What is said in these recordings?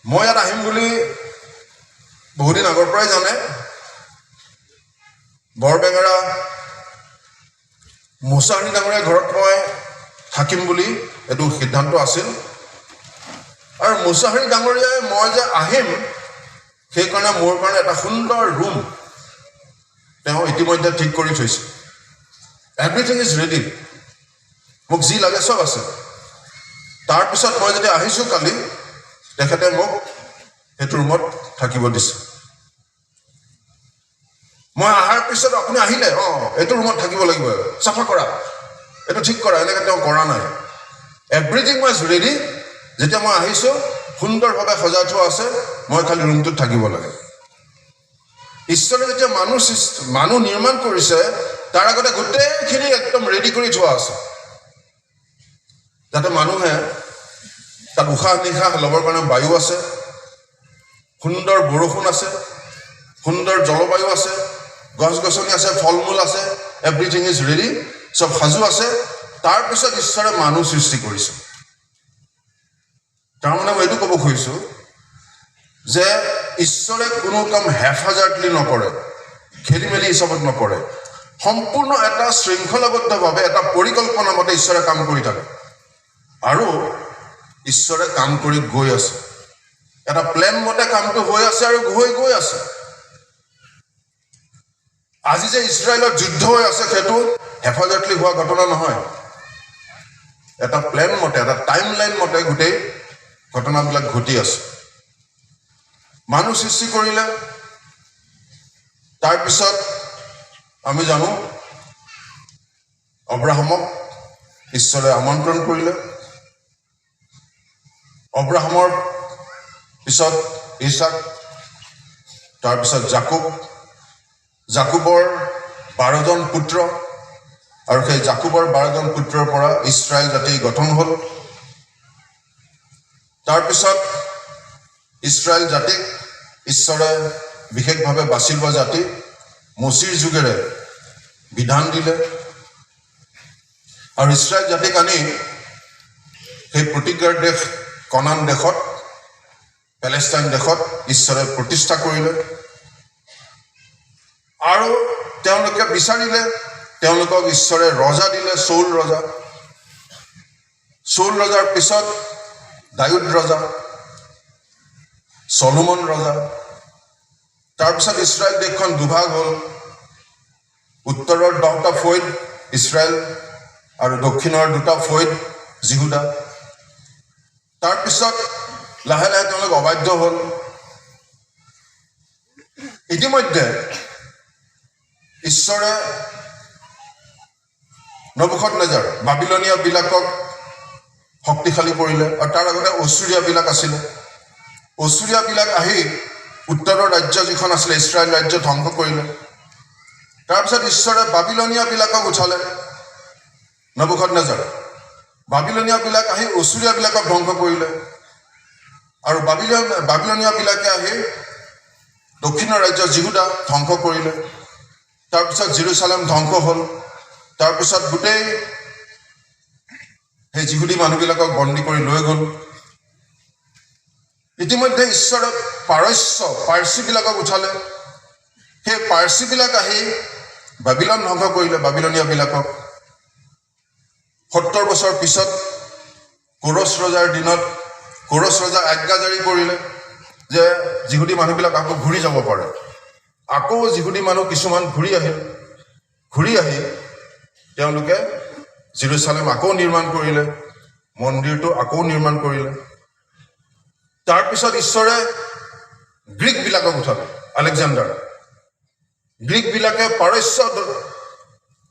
মই ইয়াত আহিম বুলি বহুদিন আগৰ পৰাই জানে বৰবেঙেৰা মুছাহাৰী ডাঙৰীয়া ঘৰত মই থাকিম বুলি এইটো সিদ্ধান্ত আছিল আৰু মুছাহাৰী ডাঙৰীয়াই মই যে আহিম সেইকাৰণে মোৰ কাৰণে এটা সুন্দৰ ৰুম তেওঁ ইতিমধ্যে ঠিক কৰি থৈছে এভৰিথিং ইজ ৰেডি মোক যি লাগে চব আছে তাৰপিছত মই যেতিয়া আহিছোঁ কালি তেখেতে মোক সেইটো ৰুমত থাকিব দিছে মই আহাৰ পিছত আপুনি আহিলে এইটো ৰুমত থাকিব লাগিব চাফা কৰা এইটো ঠিক কৰা এনেকৈ তেওঁ কৰা নাই এভৰিথিং ৱাজ ৰেডি যেতিয়া মই আহিছোঁ সুন্দৰভাৱে সজাই থোৱা আছে মই খালি ৰুমটোত থাকিব লাগে ঈশ্বৰে যেতিয়া মানুহ নিৰ্মাণ কৰিছে তাৰ আগতে গোটেইখিনি একদম ৰেডি কৰি থোৱা আছে যাতে মানুহে তাত উশাহ নিশাহ ল'বৰ কাৰণে বায়ু আছে সুন্দৰ বৰষুণ আছে সুন্দৰ জলবায়ু আছে গছ গছনি আছে ফল মূল আছে এভৰিথিং ইজ ৰেডি চব সাজু আছে তাৰপিছত ঈশ্বৰে মানুহ সৃষ্টি কৰিছে তাৰমানে মই এইটো ক'ব খুজিছোঁ যে ঈশ্বৰে কোনো কাম হেফাজতলি নকৰে খেলি মেলি হিচাপত নকৰে সম্পূৰ্ণ এটা শৃংখলাবদ্ধভাৱে এটা পৰিকল্পনা মতে ঈশ্বৰে কাম কৰি থাকে আৰু ঈশ্বৰে কাম কৰি গৈ আছে এটা প্লেন মতে কামটো হৈ আছে আৰু গৈ আছে আজি যে ইছৰাইলৰ যুদ্ধ হৈ আছে সেইটো হেফাজতলি হোৱা ঘটনা নহয় এটা প্লেন মতে এটা টাইম লাইন মতে গোটেই ঘটনাবিলাক ঘটি আছে মানুহ সৃষ্টি কৰিলে তাৰপিছত আমি জানো অব্ৰাহামক ঈশ্বৰে আমন্ত্ৰণ কৰিলে অব্ৰাহামৰ পিছত ইছাক তাৰপিছত জাকুবৰ 12জন পুত্ৰ আৰু সেই জাকুবৰ 12জন পুত্ৰৰ পৰা ইছৰাইল জাতি গঠন হ'ল তাৰপিছত ইছৰাইল জাতিক ঈশ্বৰে বিশেষভাৱে বাছি লোৱা জাতি মচিৰ যুগেৰে বিধান দিলে আৰু ইছৰাইল জাতিক আনি সেই প্ৰতিজ্ঞাৰ দেশ কনান দেশত পেলেষ্টাইন দেশত ঈশ্বৰে প্ৰতিষ্ঠা কৰিলে আৰু তেওঁলোকে বিচাৰিলে তেওঁলোকক ঈশ্বৰে ৰজা দিলে চৌল ৰজাৰ পিছত দাউদ ৰজা সলোমন ৰজা তাৰপিছত ইছৰাইল দেশখন দুভাগ হ'ল উত্তৰৰ 10টা ফৈদ ইছৰাইল আৰু দক্ষিণৰ 2টা ফৈদ জিহুদা তাৰপিছত লাহে লাহে তেওঁলোক অবাধ্য হ'ল ইতিমধ্যে ঈশ্বৰে নবুখদনেজাৰ বাবিলনীয়াবিলাকক শক্তিশালী কৰিলে আৰু তাৰ আগতে অছুৰীয়াবিলাক আছিলে অছুৰীয়াবিলাক আহি উত্তৰৰ ৰাজ্য যিখন আছিলে ইছৰাইল ৰাজ্য ধ্বংস কৰিলে তাৰপিছত ঈশ্বৰে বাবিলনীয়াবিলাকক উঠালে নবুখদনেজাৰ বাবিলনীয়াবিলাক আহি অছুৰীয়াবিলাকক ধ্বংস কৰিলে আৰু বাবিলনীয়াবিলাকে আহি দক্ষিণৰ ৰাজ্য জিহুদা ধ্বংস কৰিলে তাৰপিছত জেৰুজালেম ধ্বংস হ'ল তাৰপিছত গোটেই সেই জিহুদী মানুহবিলাকক বন্দী কৰি লৈ গ'ল ইতিমধ্যে ঈশ্বৰে পাৰ্চীবিলাকক উঠালে সেই পাৰ্চীবিলাক আহি বাবিলন ধ্বংস কৰিলে বাবিলনীয়াবিলাকক 70 বছৰ পিছত কোৰছ ৰজাৰ দিনত কোৰছ ৰজা আজ্ঞা জাৰি কৰিলে যে জিহুদী মানুহবিলাক আকৌ ঘূৰি যাব পাৰে আকৌ জিহুদী মানুহ কিছুমান ঘূৰি আহি তেওঁলোকে জেৰুজালেম আকৌ নিৰ্মাণ কৰিলে মন্দিৰটো আকৌ নিৰ্মাণ কৰিলে তাৰপিছত ঈশ্বৰে গ্ৰীকবিলাকক উঠালে আলেকজাণ্ডাৰ গ্ৰীকবিলাকে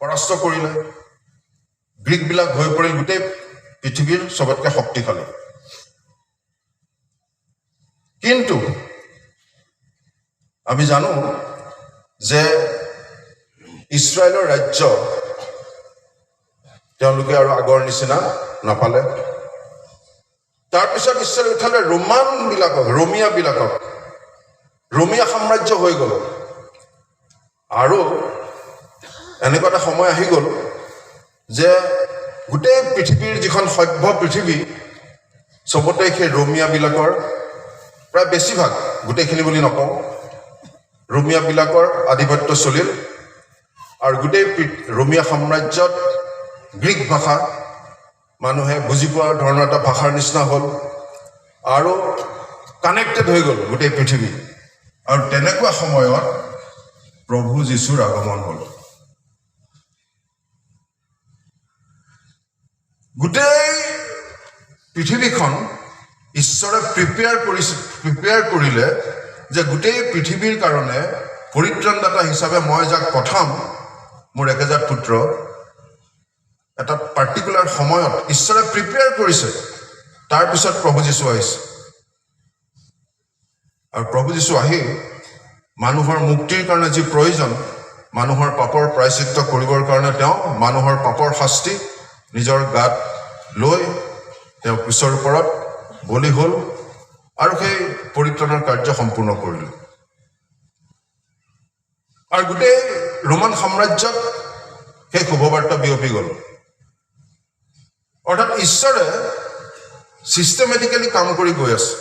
পৰাস্ত কৰিলে গ্ৰীকবিলাক হৈ পৰিল গোটেই পৃথিৱীৰ চবতকৈ শক্তিশালী কিন্তু আমি জানো যে ইছৰাইলৰ ৰাজ্য তেওঁলোকে আৰু আগৰ নিচিনা নাপালে তাৰপিছত ঈশ্বৰে উঠালে ৰোমিয়া সাম্ৰাজ্য হৈ গ'ল আৰু এনেকুৱা এটা সময় আহি গ'ল যে গোটেই পৃথিৱীৰ যিখন সভ্য পৃথিৱী চবতে সেই ৰোমিয়াবিলাকৰ প্ৰায় বেছিভাগ গোটেইখিনি বুলি নকওঁ ৰোমিয়াবিলাকৰ আধিপত্য চলিল আৰু গোটেই ৰোমিয়া সাম্ৰাজ্যত গ্ৰীক ভাষা মানুহে বুজি পোৱা ধৰণৰ এটা ভাষাৰ নিচিনা হ'ল আৰু কানেক্টেড হৈ গ'ল গোটেই পৃথিৱী আৰু তেনেকুৱা সময়ত প্ৰভু যীশুৰ আগমন হ'ল গোটেই পৃথিৱীখন ঈশ্বৰে প্ৰিপেয়াৰ কৰিলে যে গোটেই পৃথিৱীৰ কাৰণে পৰিত্ৰাণদাতা হিচাপে মই যাক পঠাম মোৰ একেজাত পুত্ৰ এটা পাৰ্টিকুলাৰ সময়ত ঈশ্বৰে প্ৰিপেয়াৰ কৰিছে তাৰপিছত প্ৰভু যীশু আহিছে আৰু প্ৰভু যীশু আহি মানুহৰ মুক্তিৰ কাৰণে যি প্ৰয়োজন মানুহৰ পাপৰ প্ৰায়শ্চিত্ত কৰিবৰ কাৰণে তেওঁ মানুহৰ পাপৰ শাস্তি নিজৰ গাত লৈ তেওঁ ক্ৰুচৰ ওপৰত বলি হ'ল আৰু সেই পৰিত্ৰাণৰ কাৰ্য সম্পূৰ্ণ কৰিলে আৰু গোটেই ৰোমান সাম্ৰাজ্যত সেই শুভবাৰ্তা বিয়পি গ'ল অৰ্থাৎ ঈশ্বৰে চিষ্টেমেটিকেলি কাম কৰি গৈ আছে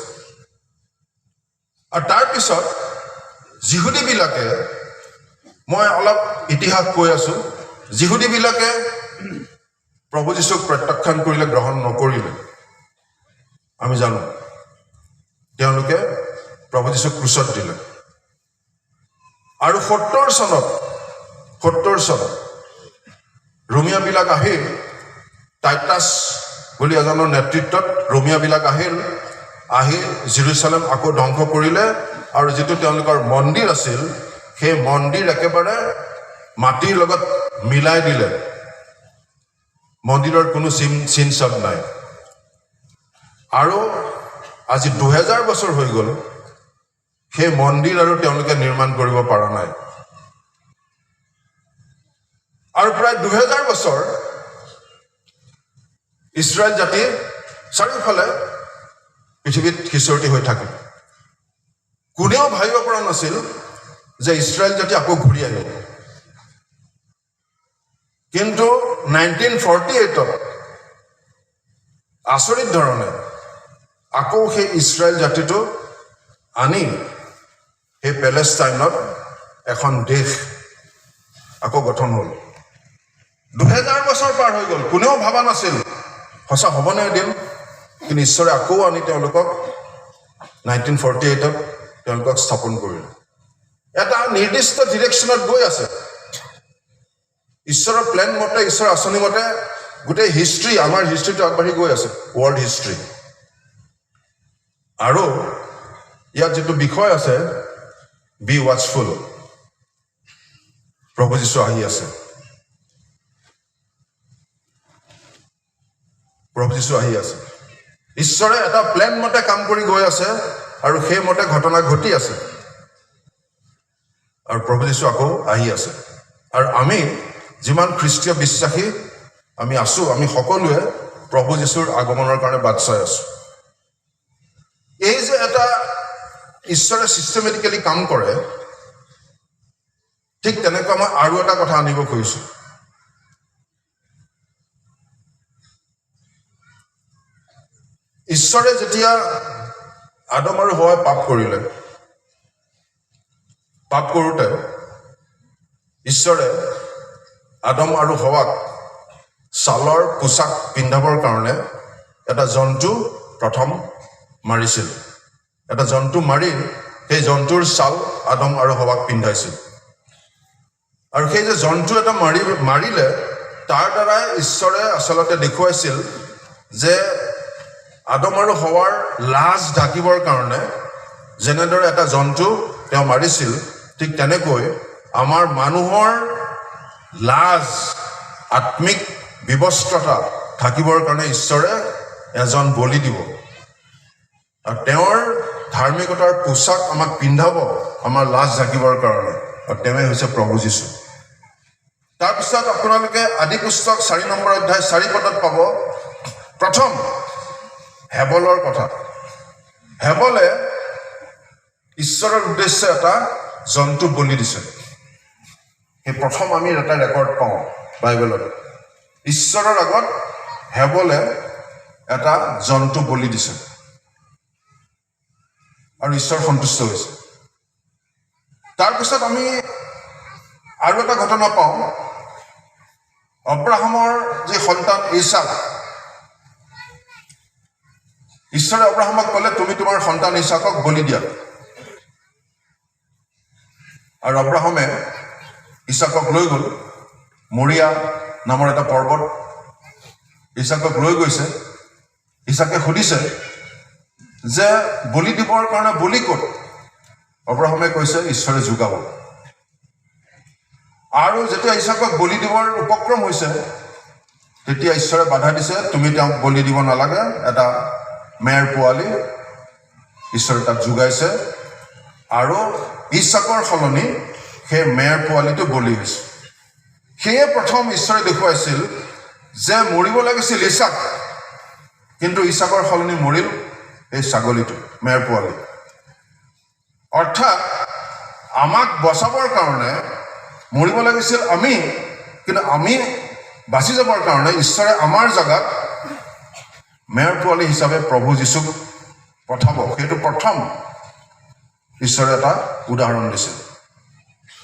আৰু তাৰপিছত যিহুদীবিলাকে মই অলপ ইতিহাস কৈ আছো যিহুদীবিলাকে প্ৰভু যীশুক প্ৰত্যাখ্যান কৰিলে গ্ৰহণ নকৰিলে আমি জানো তেওঁলোকে প্ৰভু যীশুক ক্ৰুচত দিলে আৰু 70 চনত ৰোমিয়াবিলাক আহিল টাইটাছ বুলি এজনৰ নেতৃত্বত ৰোমিয়াবিলাক আহি জেৰুজালেম আকৌ ধ্বংস কৰিলে আৰু যিটো তেওঁলোকৰ মন্দিৰ আছিল সেই মন্দিৰ একেবাৰে মাটিৰ লগত মিলাই দিলে মন্দিৰৰ কোনো চিন চাব নাই আৰু আজি 2000 বছৰ হৈ গ'ল সেই মন্দিৰ আৰু তেওঁলোকে নিৰ্মাণ কৰিব পৰা নাই আৰু প্ৰায় 2000 বছৰ ইছৰাইল জাতি চাৰিওফালে পৃথিৱীত সিঁচৰতি হৈ থাকে কোনেও ভাবিব পৰা নাছিল যে ইছৰাইল জাতি আকৌ ঘূৰি আহিব কিন্তু 1948ত আচৰিত ধৰণে আকৌ সেই ইছৰাইল জাতিটো আনি সেই পেলেষ্টাইনত এখন দেশ আকৌ গঠন হ'ল 2000 বছৰ পাৰ হৈ গ'ল কোনেও ভাবা নাছিল সঁচা হ'বনে এদিন কিন্তু ঈশ্বৰে আকৌ আনি তেওঁলোকক 1948ত তেওঁলোকক স্থাপন কৰিলে এটা নিৰ্দিষ্ট ডিৰেকশ্যনত গৈ আছে ঈশ্বৰৰ প্লেন মতে ঈশ্বৰৰ আঁচনি মতে গোটেই হিষ্ট্ৰী আমাৰ হিষ্ট্ৰীটো আগবাঢ়ি গৈ আছে ৱৰ্ল্ড হিষ্ট্ৰী আৰু ইয়াত যিটো বিষয় আছে বি ৱাচফুল প্ৰভু যীশু আহি আছে ঈশ্বৰে এটা প্লেন মতে কাম কৰি গৈ আছে আৰু সেই মতে ঘটনা ঘটি আছে আৰু প্ৰভু যীশু আকৌ আহি আছে আৰু আমি যিমান খ্ৰীষ্টীয় বিশ্বাসী আমি আছো আমি সকলোৱে প্ৰভু যীশুৰ আগমনৰ কাৰণে বাট চাই আছো এই যে এটা ঈশ্বৰে চিষ্টেমেটিকেলি কাম কৰে ঠিক তেনেকুৱা মই আৰু এটা কথা আনিব খুজিছো ঈশ্বৰে যেতিয়া আদম আৰু হৱাই পাপ কৰোঁতে ঈশ্বৰে আদম আৰু হৱাক ছালৰ পোছাক পিন্ধাবৰ কাৰণে এটা জন্তু প্ৰথম মাৰিছিল এটা জন্তু মাৰি সেই জন্তুৰ ছাল আদম আৰু হৱাক পিন্ধাইছিল আৰু সেই যে জন্তু এটা মাৰিলে তাৰ দ্বাৰাই ঈশ্বৰে আচলতে দেখুৱাইছিল যে আদম আৰু হৱাৰ লাজ ঢাকিবৰ কাৰণে যেনেদৰে এটা জন্তু তেওঁ মাৰিছিল ঠিক তেনেকৈ আমাৰ মানুহৰ লাজ আত্মিক বিবস্ত্ৰতা থাকিবৰ কাৰণে ঈশ্বৰে এজন বলি দিব আৰু তেওঁৰ ধাৰ্মিকতাৰ পোছাক আমাক পিন্ধাব আমাৰ লাজ ঢাকিবৰ কাৰণে আৰু তেওঁই হৈছে প্ৰভু যীশু তাৰপিছত আপোনালোকে আদি পুস্তক 4 নম্বৰ অধ্যায় 4 পদত পাব প্ৰথম হেবলৰ কথা হেবলে ঈশ্বৰৰ উদ্দেশ্যে এটা জন্তু বলি দিছে সেই প্ৰথম আমি এটা ৰেকৰ্ড পাওঁ বাইবেলত ঈশ্বৰৰ আগত হেবলে এটা জন্তু বলি দিছে আৰু ঈশ্বৰ সন্তুষ্ট হৈছে তাৰপিছত আমি আৰু এটা ঘটনা পাওঁ অব্ৰাহামৰ যি সন্তান ইছাক ঈশ্বৰে অব্ৰাহামক ক'লে তুমি তোমাৰ সন্তান ইছাকক বলি দিয়া আৰু অব্ৰাহামে ইছাকক লৈ গ'ল মৰিয়া নামৰ এটা পৰ্বত ইছাকক লৈ গৈছে ইছাকে সুধিছে যে বলি দিবৰ কাৰণে বলি ক'ত অব্ৰাহামে কৈছে ঈশ্বৰে যোগাব আৰু যেতিয়া ইছাকক বলি দিবৰ উপক্ৰম হৈছে তেতিয়া ঈশ্বৰে বাধা দিছে তুমি তেওঁক বলি দিব নালাগে এটা মেৰ পোৱালি ঈশ্বৰে তাক যোগাইছে আৰু ইছাকৰ সলনি সেই মেৰ পোৱালিটো বলি হৈছে সেয়ে প্ৰথম ঈশ্বৰে দেখুৱাইছিল যে মৰিব লাগিছিল ইছাক কিন্তু ইছাকৰ সলনি মৰিল এই ছাগলীটো মেৰ পোৱালি অৰ্থাৎ আমাক বচাবৰ কাৰণে মৰিব লাগিছিল আমি কিন্তু আমি বাচি যাবৰ কাৰণে ঈশ্বৰে আমাৰ জাগাত মেৰ পোৱালি হিচাপে প্ৰভু যীশুক পঠাব সেইটো প্ৰথম ঈশ্বৰে এটা উদাহৰণ দিছিল